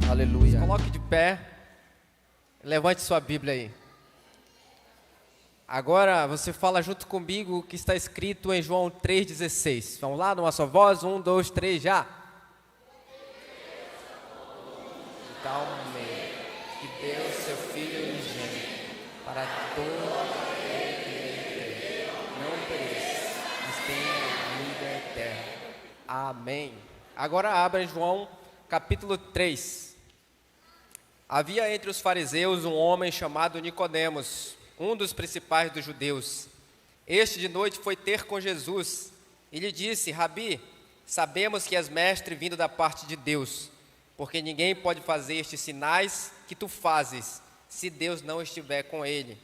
Aleluia. Coloque de pé. Levante sua Bíblia aí. Agora você fala junto comigo o que está escrito em João 3,16. Vamos lá, numa só voz. 1, 2, 3, já. Então, amém. Que Deus, seu Filho unigênito, para todo aquele que nele crê, não pereça, mas tenha vida eterna. Amém. Agora abra João capítulo 3. Havia entre os fariseus um homem chamado Nicodemos, um dos principais dos judeus. Este de noite foi ter com Jesus e lhe disse: Rabi, sabemos que és mestre vindo da parte de Deus, porque ninguém pode fazer estes sinais que tu fazes, se Deus não estiver com ele.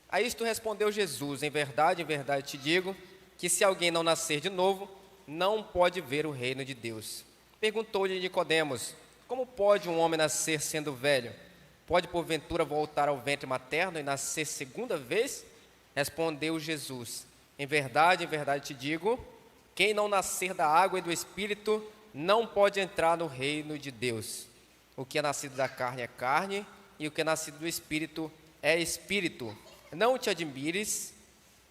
A isto respondeu Jesus: em verdade te digo, que se alguém não nascer de novo, não pode ver o reino de Deus. Perguntou-lhe Nicodemos: como pode um homem nascer sendo velho? Pode porventura voltar ao ventre materno e nascer segunda vez? Respondeu Jesus: em verdade te digo, quem não nascer da água e do Espírito não pode entrar no reino de Deus. O que é nascido da carne é carne, e o que é nascido do Espírito é Espírito. Não te admires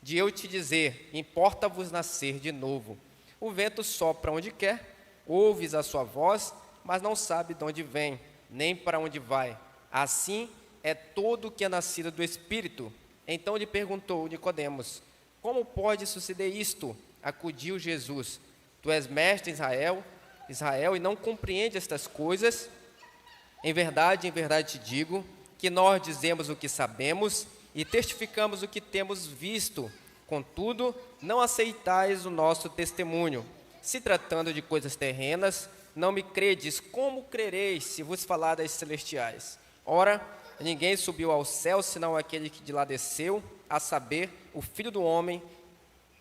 de eu te dizer: importa-vos nascer de novo. O vento sopra onde quer, ouves a sua voz, mas não sabe de onde vem, nem para onde vai. Assim é todo o que é nascido do Espírito. Então lhe perguntou Nicodemos: como pode suceder isto? Acudiu Jesus: tu és mestre em Israel, e não compreende estas coisas? Em verdade te digo, que nós dizemos o que sabemos e testificamos o que temos visto. Contudo, não aceitais o nosso testemunho. Se tratando de coisas terrenas, não me credes. Como crereis se vos falar das celestiais? Ora, ninguém subiu ao céu, senão aquele que de lá desceu, a saber, o Filho do homem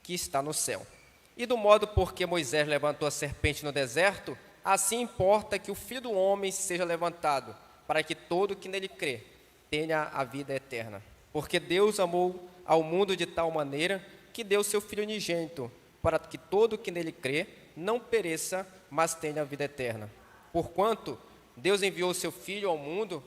que está no céu. E do modo por que Moisés levantou a serpente no deserto, assim importa que o Filho do homem seja levantado, para que todo que nele crê tenha a vida eterna. Porque Deus amou ao mundo de tal maneira que deu seu Filho unigênito, para que todo que nele crê não pereça, mas tenha a vida eterna. Porquanto Deus enviou seu Filho ao mundo,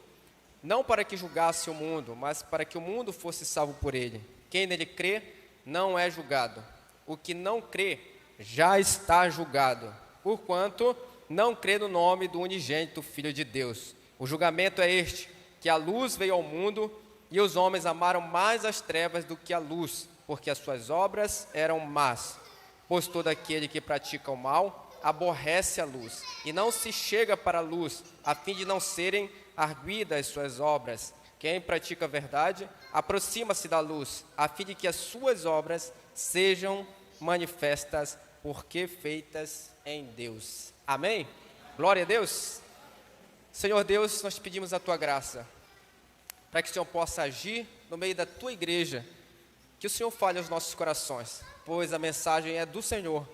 não para que julgasse o mundo, mas para que o mundo fosse salvo por ele. Quem nele crê não é julgado. O que não crê já está julgado, porquanto não crê no nome do unigênito Filho de Deus. O julgamento é este, que a luz veio ao mundo, e os homens amaram mais as trevas do que a luz, porque as suas obras eram más. Pois todo aquele que pratica o mal aborrece a luz, e não se chega para a luz, a fim de não serem arguidas as suas obras. Quem pratica a verdade, aproxima-se da luz, a fim de que as suas obras sejam manifestas, porque feitas em Deus. Amém? Glória a Deus. Senhor Deus, nós te pedimos a tua graça, para que o Senhor possa agir no meio da tua igreja, que o Senhor fale aos nossos corações, pois a mensagem é do Senhor.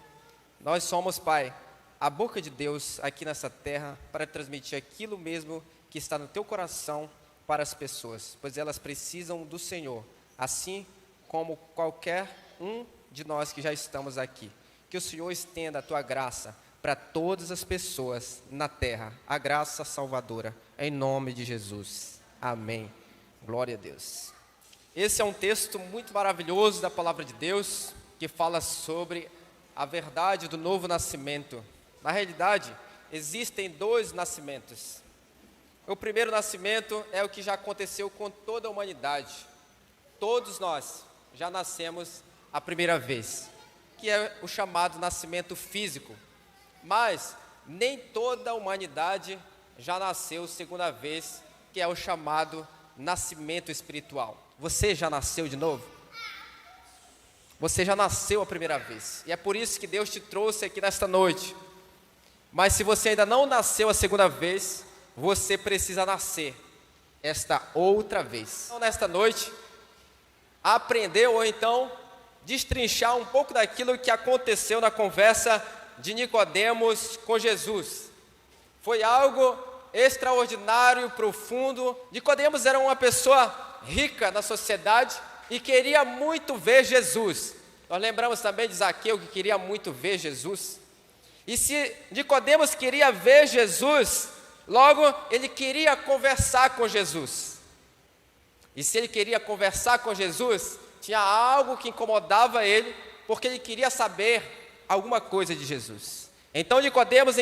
Nós somos, Pai, a boca de Deus aqui nessa terra, para transmitir aquilo mesmo que está no teu coração para as pessoas, pois elas precisam do Senhor, assim como qualquer um de nós que já estamos aqui. Que o Senhor estenda a tua graça para todas as pessoas na terra, a graça salvadora, em nome de Jesus. Amém. Glória a Deus. Esse é um texto muito maravilhoso da palavra de Deus, que fala sobre a verdade do novo nascimento. Na realidade, existem dois nascimentos. O primeiro nascimento é o que já aconteceu com toda a humanidade. Todos nós já nascemos a primeira vez, que é o chamado nascimento físico. Mas nem toda a humanidade já nasceu segunda vez, que é o chamado nascimento espiritual. Você já nasceu de novo? Você já nasceu a primeira vez, e é por isso que Deus te trouxe aqui nesta noite. Mas se você ainda não nasceu a segunda vez, você precisa nascer esta outra vez. Então, nesta noite, aprender ou então destrinchar um pouco daquilo que aconteceu na conversa de Nicodemos com Jesus. Foi algo extraordinário, profundo. Nicodemos era uma pessoa rica na sociedade e queria muito ver Jesus. Nós lembramos também de Zaqueu, que queria muito ver Jesus. E se Nicodemos queria ver Jesus, Logo, ele queria conversar com Jesus. E se ele queria conversar com Jesus, tinha algo que incomodava ele, porque ele queria saber alguma coisa de Jesus. Então Nicodemos,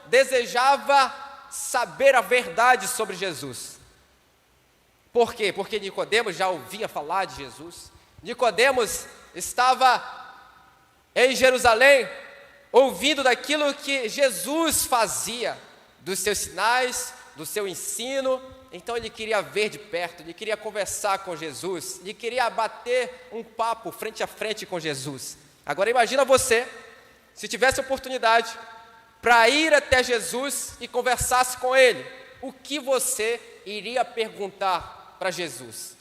desejava saber a verdade sobre Jesus. Por quê? Porque Nicodemos já ouvia falar de Jesus. Nicodemos estava em Jerusalém, ouvindo daquilo que Jesus fazia, dos seus sinais, do seu ensino. Então ele queria ver de perto, ele queria conversar com Jesus, ele queria bater um papo frente a frente com Jesus. Agora imagina você, se tivesse oportunidade para ir até Jesus e conversasse com ele, o que você iria perguntar para Jesus?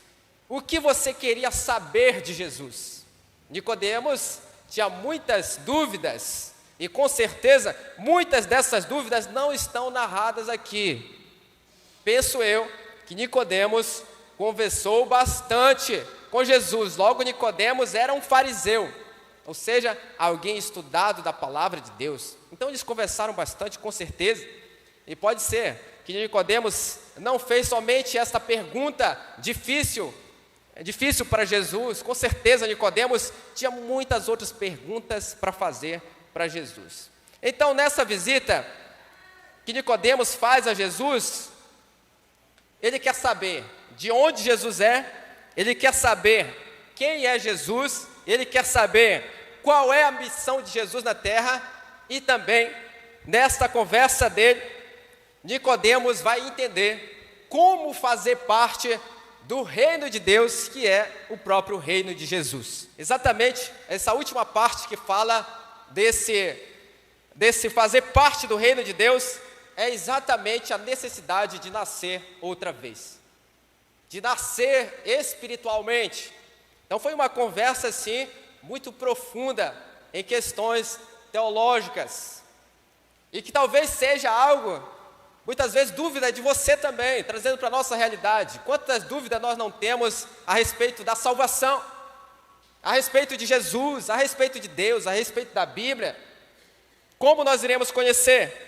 O que você queria saber de Jesus? Nicodemos tinha muitas dúvidas, e com certeza muitas dessas dúvidas não estão narradas aqui. Penso eu que Nicodemos conversou bastante com Jesus. Logo, Nicodemos era um fariseu, ou seja, alguém estudado da palavra de Deus. Então eles conversaram bastante, com certeza. E pode ser que Nicodemos não fez somente esta pergunta difícil para Jesus. Com certeza Nicodemos tinha muitas outras perguntas para fazer para Jesus. Então, nessa visita que Nicodemos faz a Jesus, ele quer saber de onde Jesus é, ele quer saber quem é Jesus, ele quer saber qual é a missão de Jesus na terra, e também, nesta conversa dele, Nicodemos vai entender como fazer parte do reino de Deus, que é o próprio reino de Jesus. Exatamente essa última parte que fala desse fazer parte do reino de Deus, é exatamente a necessidade de nascer outra vez, de nascer espiritualmente. Então foi uma conversa assim, muito profunda em questões teológicas, e que talvez seja algo, muitas vezes dúvida de você também, trazendo para a nossa realidade. Quantas dúvidas nós não temos a respeito da salvação, a respeito de Jesus, a respeito de Deus, a respeito da Bíblia? Como nós iremos conhecer?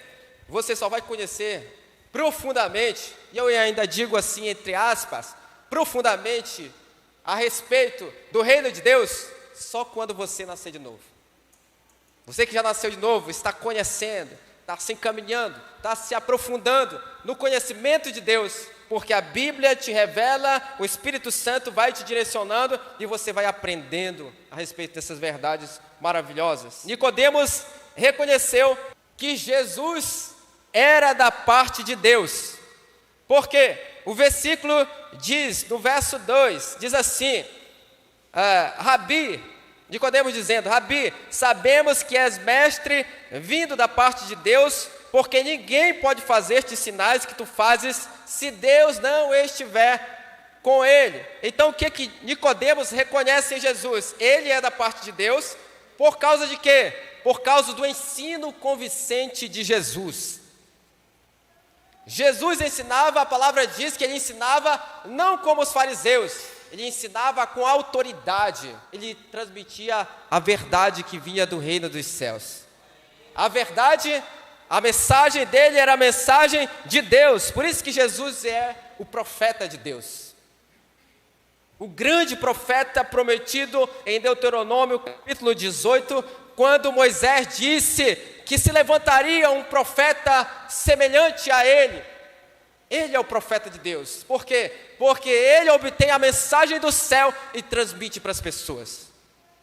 Você só vai conhecer profundamente, e eu ainda digo assim, entre aspas, profundamente a respeito do reino de Deus, só quando você nascer de novo. Você que já nasceu de novo, está conhecendo, está se encaminhando, está se aprofundando no conhecimento de Deus, porque a Bíblia te revela, o Espírito Santo vai te direcionando e você vai aprendendo a respeito dessas verdades maravilhosas. Nicodemos reconheceu que Jesus era da parte de Deus. Por quê? O versículo diz, no verso 2, diz assim, Rabi, Nicodemos dizendo, Rabi, sabemos que és mestre vindo da parte de Deus, porque ninguém pode fazer-te sinais que tu fazes, se Deus não estiver com ele. Então o que Nicodemos reconhece em Jesus? Ele é da parte de Deus, por causa de quê? Por causa do ensino convincente de Jesus. Jesus ensinava, a palavra diz que ele ensinava não como os fariseus, ele ensinava com autoridade, ele transmitia a verdade que vinha do reino dos céus. A verdade, a mensagem dele era a mensagem de Deus, por isso que Jesus é o profeta de Deus. O grande profeta prometido em Deuteronômio capítulo 18, quando Moisés disse que se levantaria um profeta semelhante a ele. Ele é o profeta de Deus. Por quê? Porque ele obtém a mensagem do céu e transmite para as pessoas.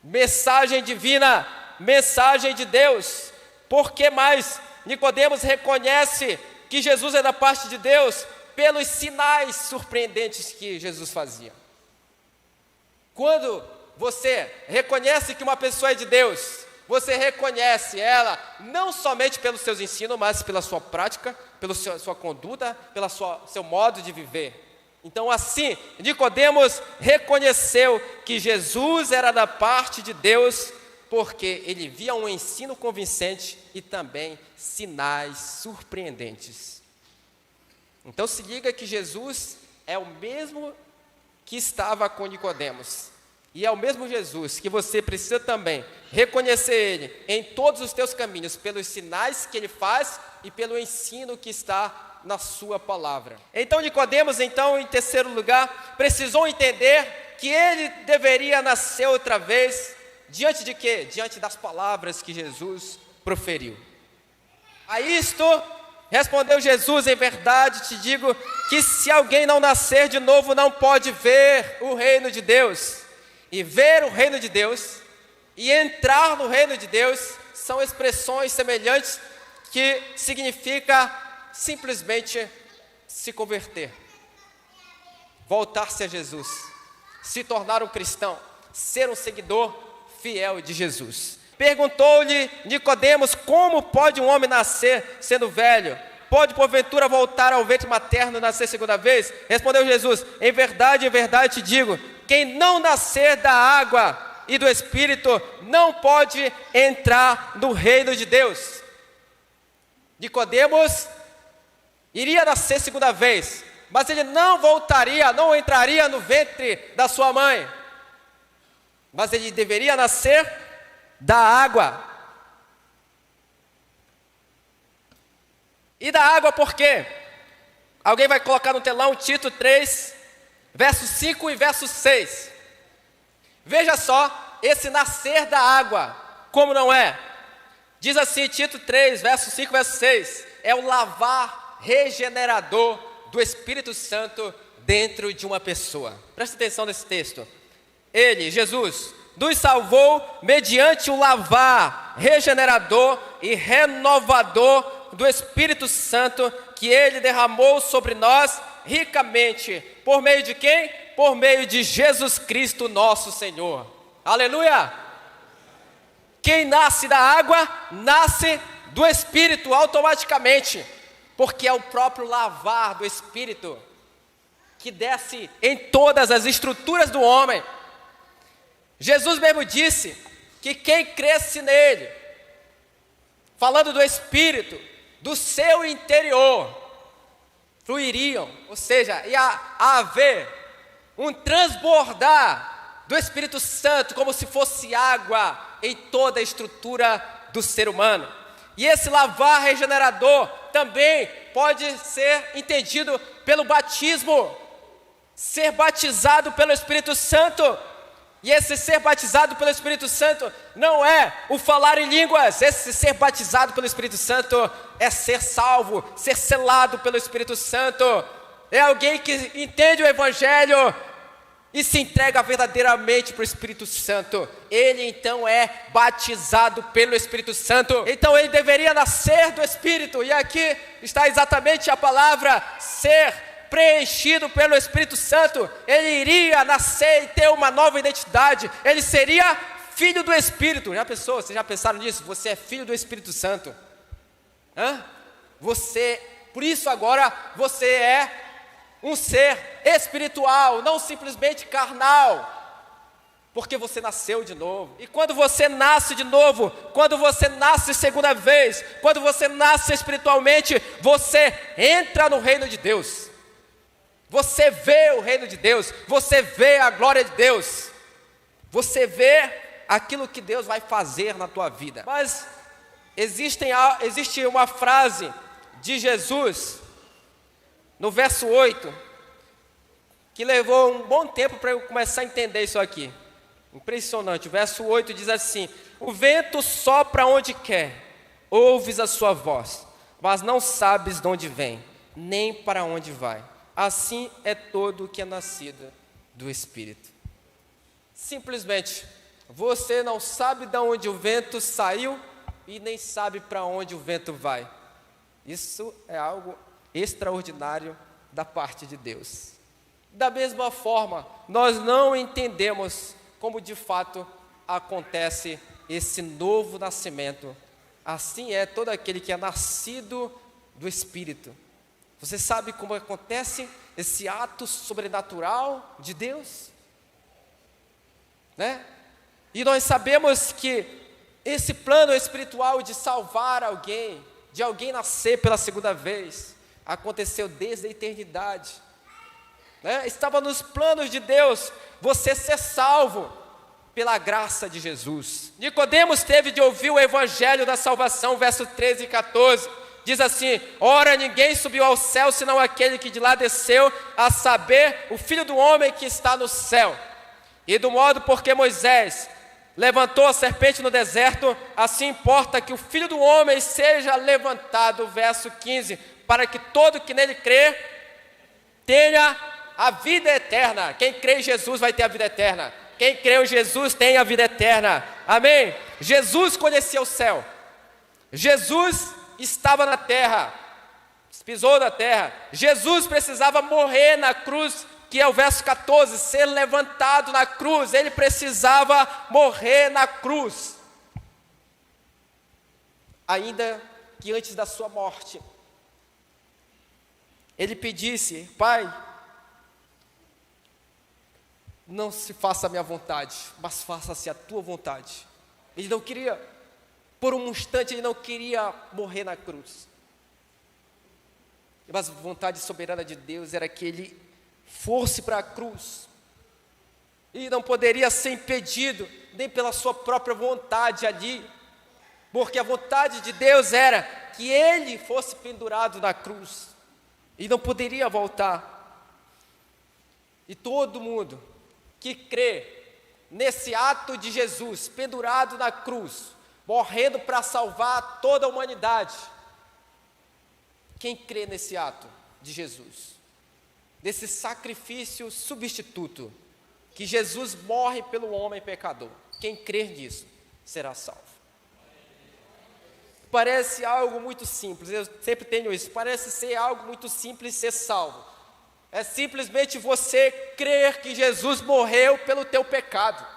Mensagem divina, mensagem de Deus. Por que mais? Nicodemos reconhece que Jesus é da parte de Deus pelos sinais surpreendentes que Jesus fazia. Quando você reconhece que uma pessoa é de Deus, você reconhece ela não somente pelos seus ensinos, mas pela sua prática, pela sua conduta, pelo seu modo de viver. Então assim, Nicodemos reconheceu que Jesus era da parte de Deus, porque ele via um ensino convincente e também sinais surpreendentes. Então se liga que Jesus é o mesmo que estava com Nicodemos. E é o mesmo Jesus que você precisa também reconhecer Ele em todos os teus caminhos, pelos sinais que Ele faz e pelo ensino que está na sua palavra. Então Nicodemos, em terceiro lugar, precisou entender que ele deveria nascer outra vez, diante de quê? Diante das palavras que Jesus proferiu. A isto respondeu Jesus: em verdade te digo que se alguém não nascer de novo, não pode ver o reino de Deus. E ver o reino de Deus e entrar no reino de Deus são expressões semelhantes, que significa simplesmente se converter, voltar-se a Jesus, se tornar um cristão, ser um seguidor fiel de Jesus. Perguntou-lhe Nicodemos: como pode um homem nascer sendo velho? Pode porventura voltar ao ventre materno e nascer segunda vez? Respondeu Jesus: em verdade te digo, quem não nascer da água e do Espírito não pode entrar no reino de Deus. Nicodemos iria nascer segunda vez, mas ele não voltaria, não entraria no ventre da sua mãe, mas ele deveria nascer da água. E da água por quê? Alguém vai colocar no telão Tito 3, verso 5 e verso 6. Veja só, esse nascer da água, como não é? Diz assim, Tito 3, verso 5 e verso 6, é o lavar regenerador do Espírito Santo dentro de uma pessoa. Presta atenção nesse texto. Ele, Jesus, nos salvou mediante o lavar regenerador e renovador do Espírito Santo que Ele derramou sobre nós ricamente. Por meio de quem? Por meio de Jesus Cristo nosso Senhor. Aleluia! Quem nasce da água, nasce do Espírito automaticamente, porque é o próprio lavar do Espírito que desce em todas as estruturas do homem. Jesus mesmo disse que quem cresce nele, falando do Espírito, do seu interior, fluiriam, ou seja, ia haver um transbordar do Espírito Santo, como se fosse água em toda a estrutura do ser humano. E esse lavar regenerador também pode ser entendido pelo batismo, ser batizado pelo Espírito Santo. E esse ser batizado pelo Espírito Santo não é o falar em línguas. Esse ser batizado pelo Espírito Santo é ser salvo, ser selado pelo Espírito Santo. É alguém que entende o Evangelho e se entrega verdadeiramente para o Espírito Santo. Ele então é batizado pelo Espírito Santo. Então ele deveria nascer do Espírito. E aqui está exatamente a palavra ser preenchido pelo Espírito Santo. Ele iria nascer e ter uma nova identidade. Ele seria filho do Espírito. Já pensou? Vocês já pensaram nisso? Você é filho do Espírito Santo. Por isso agora você é um ser espiritual, não simplesmente carnal, porque você nasceu de novo. E quando você nasce de novo, quando você nasce segunda vez, quando você nasce espiritualmente, você entra no reino de Deus. Você vê o reino de Deus, você vê a glória de Deus, você vê aquilo que Deus vai fazer na tua vida. Mas existe uma frase de Jesus, no verso 8, que levou um bom tempo para eu começar a entender isso aqui. Impressionante. O verso 8 diz assim: o vento sopra onde quer, ouves a sua voz, mas não sabes de onde vem, nem para onde vai. Assim é todo o que é nascido do Espírito. Simplesmente, você não sabe de onde o vento saiu e nem sabe para onde o vento vai. Isso é algo extraordinário da parte de Deus. Da mesma forma, nós não entendemos como de fato acontece esse novo nascimento. Assim é todo aquele que é nascido do Espírito. Você sabe como acontece esse ato sobrenatural de Deus? Né? E nós sabemos que esse plano espiritual de salvar alguém, de alguém nascer pela segunda vez, aconteceu desde a eternidade. Estava nos planos de Deus você ser salvo, pela graça de Jesus. Nicodemos teve de ouvir o evangelho da salvação, verso 13 e 14. Diz assim: ora, ninguém subiu ao céu, senão aquele que de lá desceu, a saber, o Filho do homem que está no céu. E do modo porque Moisés levantou a serpente no deserto, assim importa que o Filho do homem seja levantado, verso 15, para que todo que nele crê tenha a vida eterna. Quem crê em Jesus vai ter a vida eterna. Quem crê em Jesus tem a vida eterna. Amém? Jesus conhecia o céu. Jesus estava na terra, pisou na terra. Jesus precisava morrer na cruz, que é o verso 14, ser levantado na cruz. Ele precisava morrer na cruz. Ainda que antes da sua morte, ele pedisse: Pai, não se faça a minha vontade, mas faça-se a tua vontade. Ele não queria, por um instante, ele não queria morrer na cruz. Mas a vontade soberana de Deus era que ele fosse para a cruz. E não poderia ser impedido, nem pela sua própria vontade ali, porque a vontade de Deus era que ele fosse pendurado na cruz, e não poderia voltar. E todo mundo que crê nesse ato de Jesus, pendurado na cruz, morrendo para salvar toda a humanidade, quem crê nesse ato de Jesus, desse sacrifício substituto, que Jesus morre pelo homem pecador, quem crer nisso, será salvo. Parece algo muito simples, eu sempre tenho isso, parece ser algo muito simples ser salvo. É simplesmente você crer que Jesus morreu pelo teu pecado.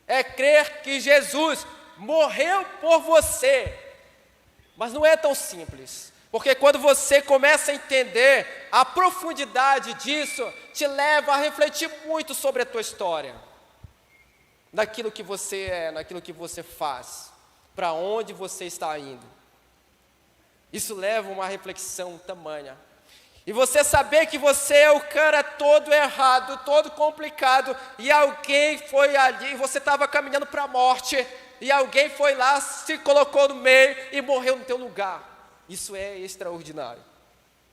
É crer que Jesus morreu por você. Mas não é tão simples, porque quando você começa a entender a profundidade disso, te leva a refletir muito sobre a tua história, naquilo que você é, naquilo que você faz, para onde você está indo. Isso leva a uma reflexão tamanha. E você saber que você é o cara todo errado, todo complicado, e alguém foi ali, você estava caminhando para a morte, e alguém foi lá, se colocou no meio e morreu no teu lugar. Isso é extraordinário.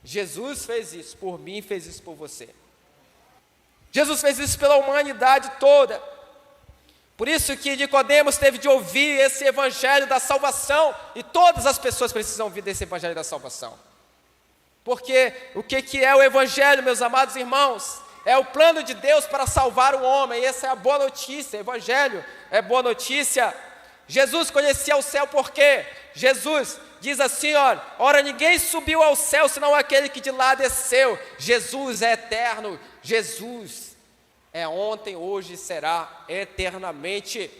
Jesus fez isso por mim, fez isso por você. Jesus fez isso pela humanidade toda. Por isso que Nicodemos teve de ouvir esse evangelho da salvação, e todas as pessoas precisam ouvir desse evangelho da salvação. Porque o que é o evangelho, meus amados irmãos? É o plano de Deus para salvar o homem. Essa é a boa notícia. Evangelho é boa notícia. Jesus conhecia o céu porque Jesus diz assim: ora, ninguém subiu ao céu senão aquele que de lá desceu. Jesus é eterno. Jesus é ontem, hoje e será eternamente.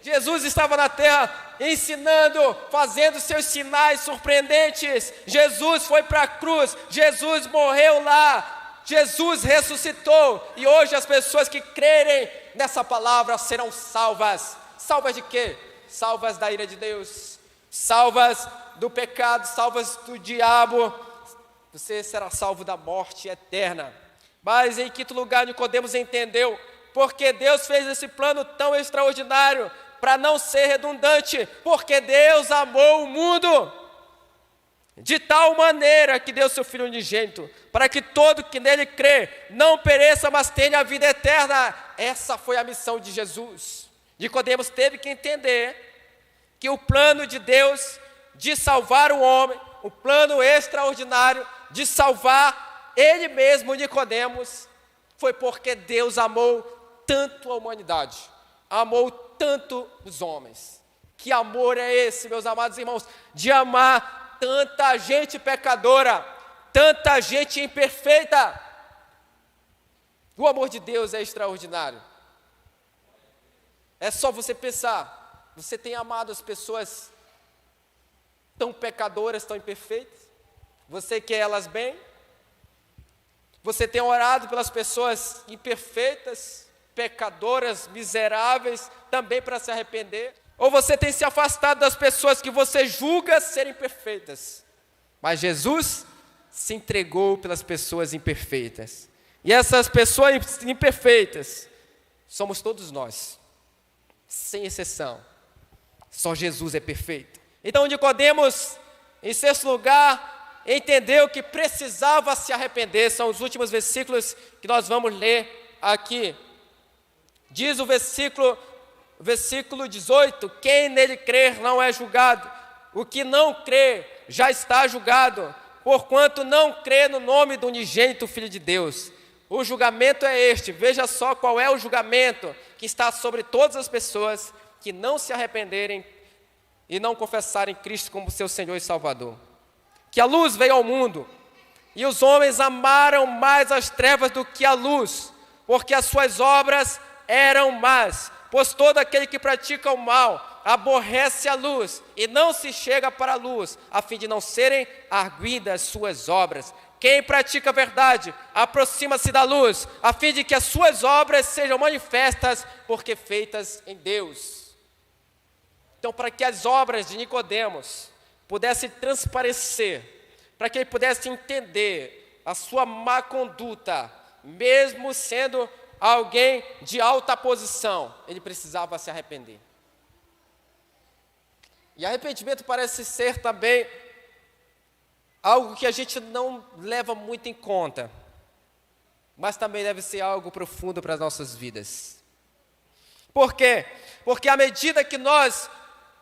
Jesus estava na terra ensinando, fazendo seus sinais surpreendentes. Jesus foi para a cruz, Jesus morreu lá, Jesus ressuscitou. E hoje as pessoas que crerem nessa palavra serão salvas. Salvas de quê? Salvas da ira de Deus, salvas do pecado, salvas do diabo. Você será salvo da morte eterna. Mas em quinto lugar, Nicodemos entendeu porque Deus fez esse plano tão extraordinário, para não ser redundante, porque Deus amou o mundo de tal maneira que deu seu Filho unigênito, para que todo que nele crê não pereça, mas tenha a vida eterna. Essa foi a missão de Jesus. Nicodemos teve que entender que o plano de Deus de salvar o homem, o plano extraordinário de salvar ele mesmo, Nicodemos, foi porque Deus amou tanto a humanidade, amou tanto os homens. Que amor é esse, meus amados irmãos, de amar tanta gente pecadora, tanta gente imperfeita. O amor de Deus é extraordinário. É só você pensar, você tem amado as pessoas tão pecadoras, tão imperfeitas? Você quer elas bem? Você tem orado pelas pessoas imperfeitas, pecadoras, miseráveis, também para se arrepender? Ou você tem se afastado das pessoas que você julga serem perfeitas? Mas Jesus se entregou pelas pessoas imperfeitas. E essas pessoas imperfeitas somos todos nós, sem exceção. Só Jesus é perfeito. Então Nicodemos, em sexto lugar, entendeu que precisava se arrepender. São os últimos versículos que nós vamos ler aqui. Diz o versículo 18, quem nele crer não é julgado. O que não crê já está julgado, porquanto não crê no nome do unigênito Filho de Deus. O julgamento é este, veja só qual é o julgamento que está sobre todas as pessoas que não se arrependerem e não confessarem Cristo como seu Senhor e Salvador. Que a luz veio ao mundo, e os homens amaram mais as trevas do que a luz, porque as suas obras eram más. Pois todo aquele que pratica o mal aborrece a luz e não se chega para a luz, a fim de não serem arguidas suas obras. Quem pratica a verdade aproxima-se da luz, a fim de que as suas obras sejam manifestas, porque feitas em Deus. Então, para que as obras de Nicodemos pudessem transparecer, para que ele pudesse entender a sua má conduta, mesmo sendo alguém de alta posição, ele precisava se arrepender. E arrependimento parece ser também algo que a gente não leva muito em conta, mas também deve ser algo profundo para as nossas vidas. Por quê? Porque à medida que nós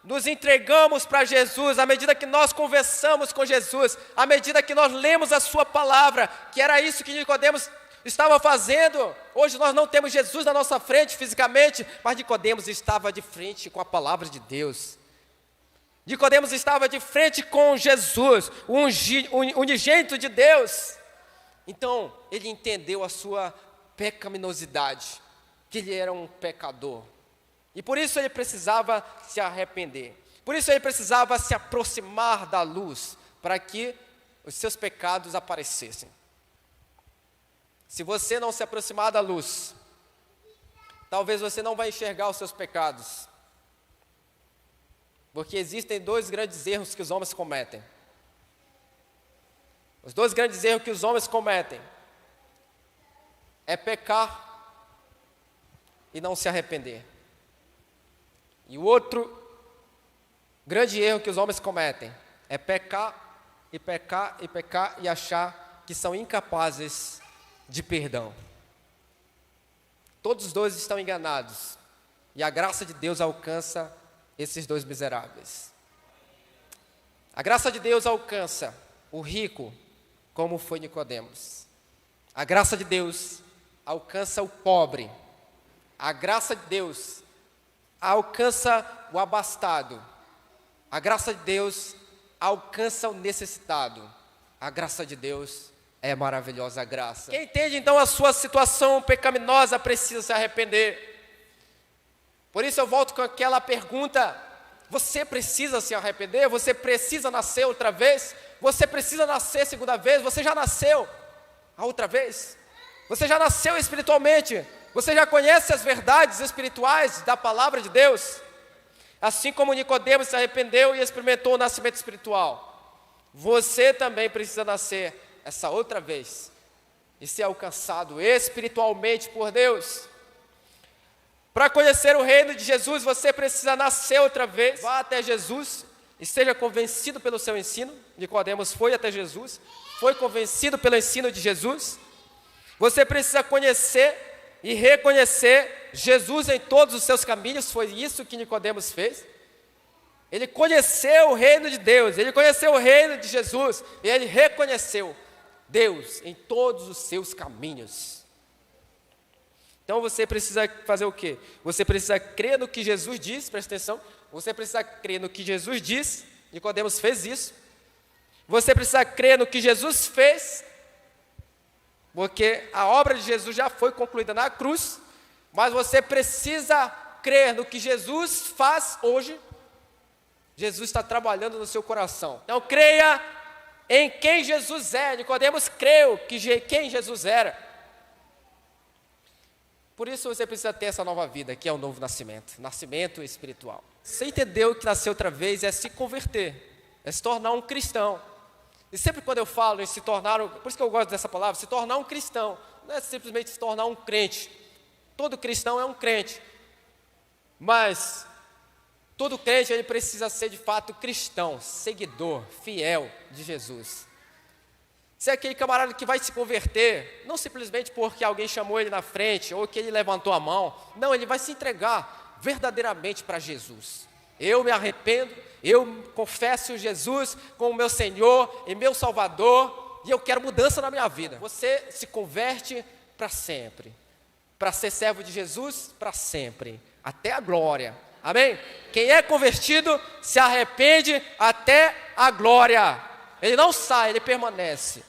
nos entregamos para Jesus, à medida que nós conversamos com Jesus, à medida que nós lemos a sua palavra, que era isso que Nicodemos estava fazendo. Hoje nós não temos Jesus na nossa frente fisicamente, mas Nicodemos estava de frente com a palavra de Deus. Nicodemos estava de frente com Jesus, o unigênito de Deus. Então, ele entendeu a sua pecaminosidade, que ele era um pecador. E por isso ele precisava se arrepender. Por isso ele precisava se aproximar da luz, para que os seus pecados aparecessem. Se você não se aproximar da luz, talvez você não vai enxergar os seus pecados. Porque existem dois grandes erros que os homens cometem. Os dois grandes erros que os homens cometem é pecar e não se arrepender. E o outro grande erro que os homens cometem é pecar e pecar e pecar e achar que são incapazes de perdão. Todos os dois estão enganados, e a graça de Deus alcança esses dois miseráveis. A graça de Deus alcança o rico, como foi Nicodemos. A graça de Deus alcança o pobre. A graça de Deus alcança o abastado. A graça de Deus alcança o necessitado. A graça de Deus é maravilhosa graça. Quem entende então a sua situação pecaminosa precisa se arrepender. Por isso eu volto com aquela pergunta: você precisa se arrepender? Você precisa nascer outra vez? Você precisa nascer segunda vez? Você já nasceu a outra vez? Você já nasceu espiritualmente? Você já conhece as verdades espirituais da palavra de Deus? Assim como Nicodemos se arrependeu e experimentou o nascimento espiritual, você também precisa nascer essa outra vez e ser alcançado espiritualmente por Deus. Para conhecer o reino de Jesus, você precisa nascer outra vez. Vá até Jesus e seja convencido pelo seu ensino. Nicodemos foi até Jesus, foi convencido pelo ensino de Jesus. Você precisa conhecer e reconhecer Jesus em todos os seus caminhos. Foi isso que Nicodemos fez. Ele conheceu o reino de Deus, ele conheceu o reino de Jesus, e ele reconheceu Deus em todos os seus caminhos. Então você precisa fazer o quê? Você precisa crer no que Jesus diz, presta atenção. Você precisa crer no que Jesus diz, Nicodemos fez isso. Você precisa crer no que Jesus fez, porque a obra de Jesus já foi concluída na cruz, mas você precisa crer no que Jesus faz hoje. Jesus está trabalhando no seu coração. Então creia em quem Jesus é. Nicodemos creu quem Jesus era. Por isso você precisa ter essa nova vida, que é o novo nascimento, nascimento espiritual. Você entendeu que nascer outra vez é se converter, é se tornar um cristão. E sempre quando eu falo em se tornar, por isso que eu gosto dessa palavra, se tornar um cristão, não é simplesmente se tornar um crente. Todo cristão é um crente, mas todo crente ele precisa ser de fato cristão, seguidor, fiel de Jesus. Ser aquele camarada que vai se converter, não simplesmente porque alguém chamou ele na frente ou que ele levantou a mão, não, ele vai se entregar verdadeiramente para Jesus. Eu me arrependo, eu confesso Jesus como meu Senhor e meu Salvador, e eu quero mudança na minha vida. Você se converte para sempre, para ser servo de Jesus para sempre, até a glória. Amém? Quem é convertido se arrepende até a glória. Ele não sai, ele permanece.